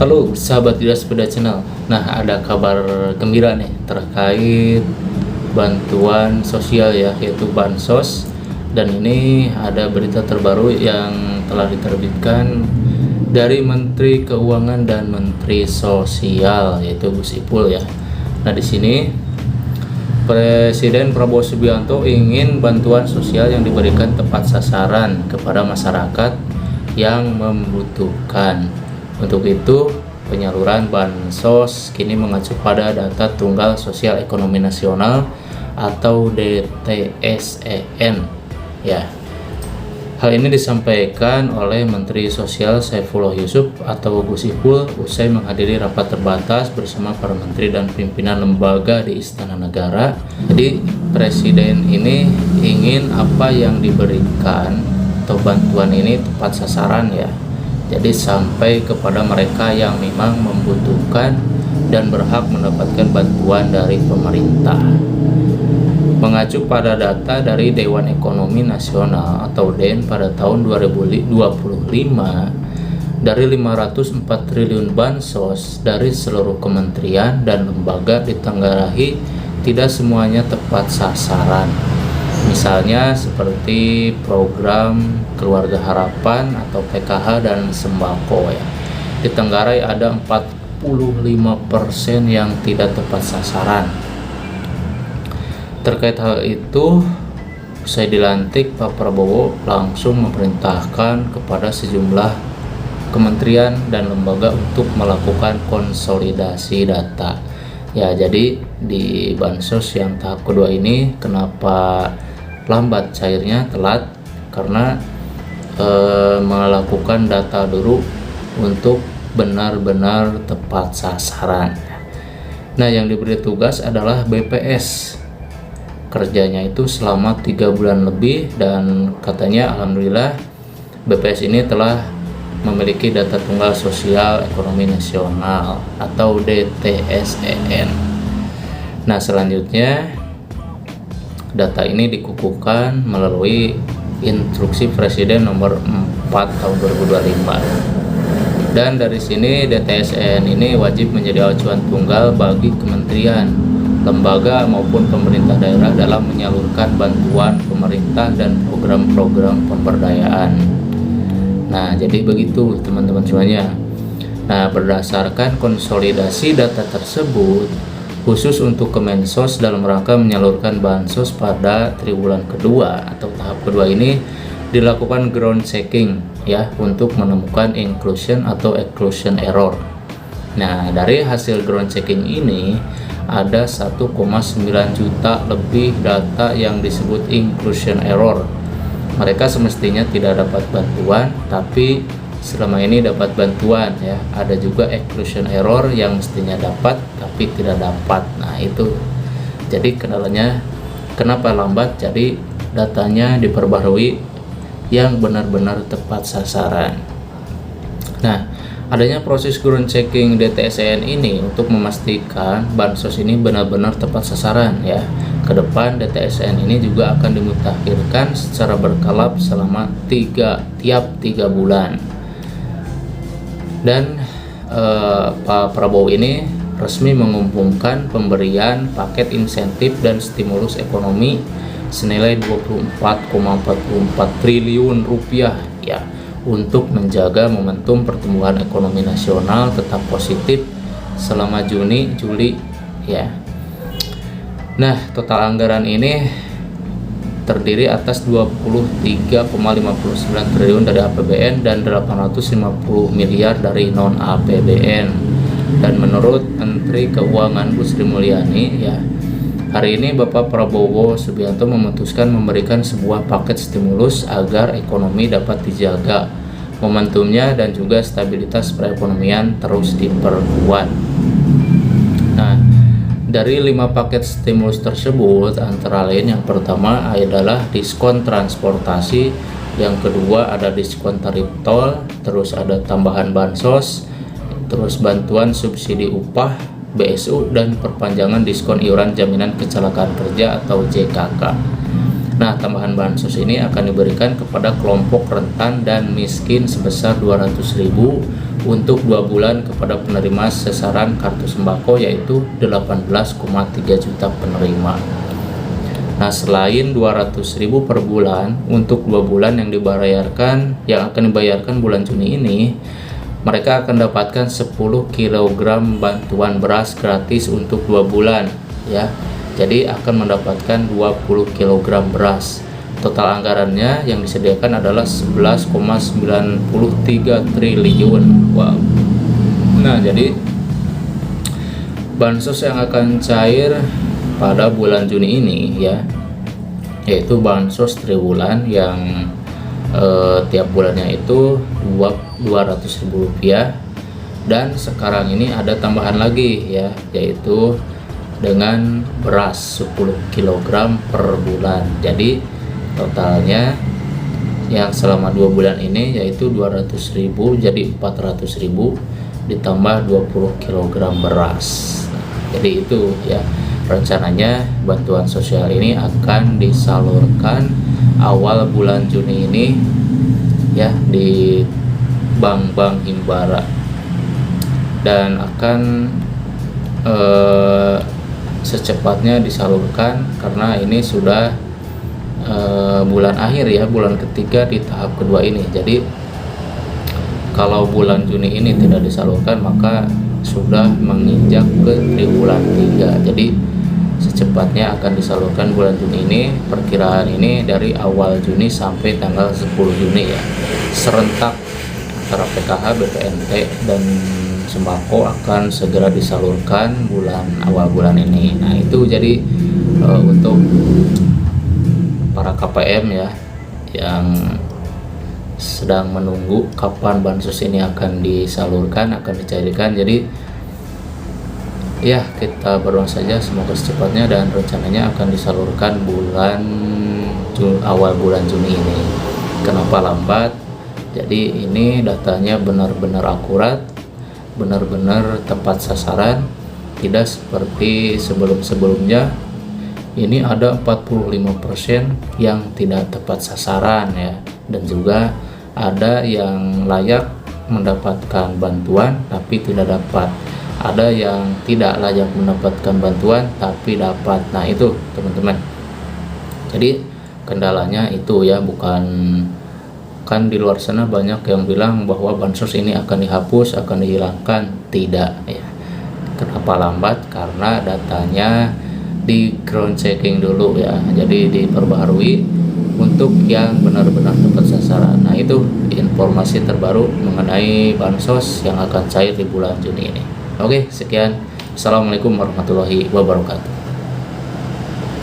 Halo sahabat Tidak Sepeda Channel. Nah, ada kabar gembira nih terkait bantuan sosial ya, yaitu Bansos. Dan ini ada berita terbaru yang telah diterbitkan dari Menteri Keuangan dan Menteri Sosial, yaitu Gus Ipul ya. Nah, di sini Presiden Prabowo Subianto ingin bantuan sosial yang diberikan tepat sasaran kepada masyarakat yang membutuhkan. Untuk itu, penyaluran Bansos kini mengacu pada data Tunggal Sosial Ekonomi Nasional atau DTSEN ya. Hal ini disampaikan oleh Menteri Sosial Saifullah Yusuf atau Gus Ipul usai menghadiri rapat terbatas bersama para menteri dan pimpinan lembaga di Istana Negara. Jadi Presiden ini ingin apa yang diberikan atau bantuan ini tepat sasaran ya. Jadi sampai kepada mereka yang memang membutuhkan dan berhak mendapatkan bantuan dari pemerintah. Mengacu pada data dari Dewan Ekonomi Nasional atau DEN pada tahun 2025, dari 504 triliun bansos dari seluruh kementerian dan lembaga ditengarai tidak semuanya tepat sasaran. Misalnya seperti program Keluarga Harapan atau PKH dan sembako ya. Di Tenggarai ada 45% yang tidak tepat sasaran. Terkait hal itu, usai dilantik, Pak Prabowo langsung memerintahkan kepada sejumlah kementerian dan lembaga untuk melakukan konsolidasi data. Ya, jadi di Bansos yang tahap kedua ini kenapa lambat cairnya, telat karena melakukan data dulu untuk benar-benar tepat sasaran. Nah, yang diberi tugas adalah BPS. Kerjanya itu selama 3 bulan lebih dan katanya alhamdulillah BPS ini telah memiliki data Tunggal Sosial Ekonomi Nasional atau DTSEN. Nah, selanjutnya data ini dikukuhkan melalui Instruksi Presiden nomor 4 tahun 2025. Dan dari sini DTSEN ini wajib menjadi acuan tunggal bagi kementerian, lembaga maupun pemerintah daerah dalam menyalurkan bantuan pemerintah dan program-program pemberdayaan. Nah, jadi begitu teman-teman semuanya. Nah, berdasarkan konsolidasi data tersebut, khusus untuk Kemensos dalam rangka menyalurkan Bansos pada triwulan kedua atau tahap kedua ini dilakukan ground checking ya untuk menemukan inclusion atau exclusion error. Nah, dari hasil ground checking ini ada 1,9 juta lebih data yang disebut inclusion error. Mereka semestinya tidak dapat bantuan, tapi selama ini dapat bantuan ya. Ada juga exclusion error yang mestinya dapat tapi tidak dapat. Nah, itu jadi kendalanya kenapa lambat. Jadi datanya diperbarui yang benar-benar tepat sasaran. Nah, adanya proses ground checking DTSEN ini untuk memastikan Bansos ini benar-benar tepat sasaran ya. Kedepan DTSEN ini juga akan dimutakhirkan secara berkala selama tiap 3 bulan. Dan Pak Prabowo ini resmi mengumumkan pemberian paket insentif dan stimulus ekonomi senilai 24,44 triliun rupiah ya, untuk menjaga momentum pertumbuhan ekonomi nasional tetap positif selama Juni Juli ya. Nah, total anggaran ini terdiri atas 23,59 triliun dari APBN dan 850 miliar dari non APBN. Dan menurut Menteri Keuangan Bu Sri Mulyani ya, hari ini Bapak Prabowo Subianto memutuskan memberikan sebuah paket stimulus agar ekonomi dapat dijaga momentumnya dan juga stabilitas perekonomian terus diperkuat. Nah, dari 5 paket stimulus tersebut antara lain yang pertama adalah diskon transportasi, yang kedua ada diskon tarif tol, terus ada tambahan bansos, terus bantuan subsidi upah, BSU, dan perpanjangan diskon iuran jaminan kecelakaan kerja atau JKK. Nah, tambahan bansos ini akan diberikan kepada kelompok rentan dan miskin sebesar 200.000 untuk 2 bulan kepada penerima sasaran kartu sembako, yaitu 18,3 juta penerima. Nah, selain 200.000 per bulan untuk 2 bulan yang akan dibayarkan bulan Juni ini, mereka akan dapatkan 10 kg bantuan beras gratis untuk 2 bulan ya. Jadi akan mendapatkan 20 kg beras. Total anggarannya yang disediakan adalah 11,93 triliun. Wow. Nah, jadi bansos yang akan cair pada bulan Juni ini ya, yaitu bansos triwulan yang tiap bulannya itu Rp200.000, dan sekarang ini ada tambahan lagi ya, yaitu dengan beras 10 kg per bulan. Jadi totalnya yang selama 2 bulan ini yaitu 200.000, jadi 400.000 ditambah 20 kg beras. Jadi itu ya, rencananya bantuan sosial ini akan disalurkan awal bulan Juni ini ya di bank-bank Himbara, dan akan secepatnya disalurkan karena ini sudah bulan akhir ya, bulan ketiga di tahap kedua ini. Jadi kalau bulan Juni ini tidak disalurkan maka sudah menginjak ke triwulan 3. Jadi secepatnya akan disalurkan bulan Juni ini. Perkiraan ini dari awal Juni sampai tanggal 10 Juni ya, serentak antara PKH, BPNT dan sembako akan segera disalurkan awal bulan ini. Nah, itu jadi untuk para KPM ya yang sedang menunggu kapan bansos ini akan disalurkan, akan dicairkan. Jadi ya, kita berdoa saja semoga secepatnya, dan rencananya akan disalurkan awal bulan Juni ini. Kenapa lambat? Jadi ini datanya benar-benar akurat, benar-benar tepat sasaran, tidak seperti sebelum-sebelumnya. Ini ada 45% yang tidak tepat sasaran ya, dan juga ada yang layak mendapatkan bantuan tapi tidak dapat. Ada yang tidak layak mendapatkan bantuan tapi dapat. Nah, itu teman-teman. Jadi kendalanya itu ya, bukan kan di luar sana banyak yang bilang bahwa bansos ini akan dihapus, akan dihilangkan. Tidak ya. Kenapa lambat? Karena datanya di ground checking dulu ya, jadi diperbaharui untuk yang benar-benar tepat sasaran. Nah, itu informasi terbaru mengenai bansos yang akan cair di bulan Juni ini. Oke, sekian. Assalamualaikum warahmatullahi wabarakatuh.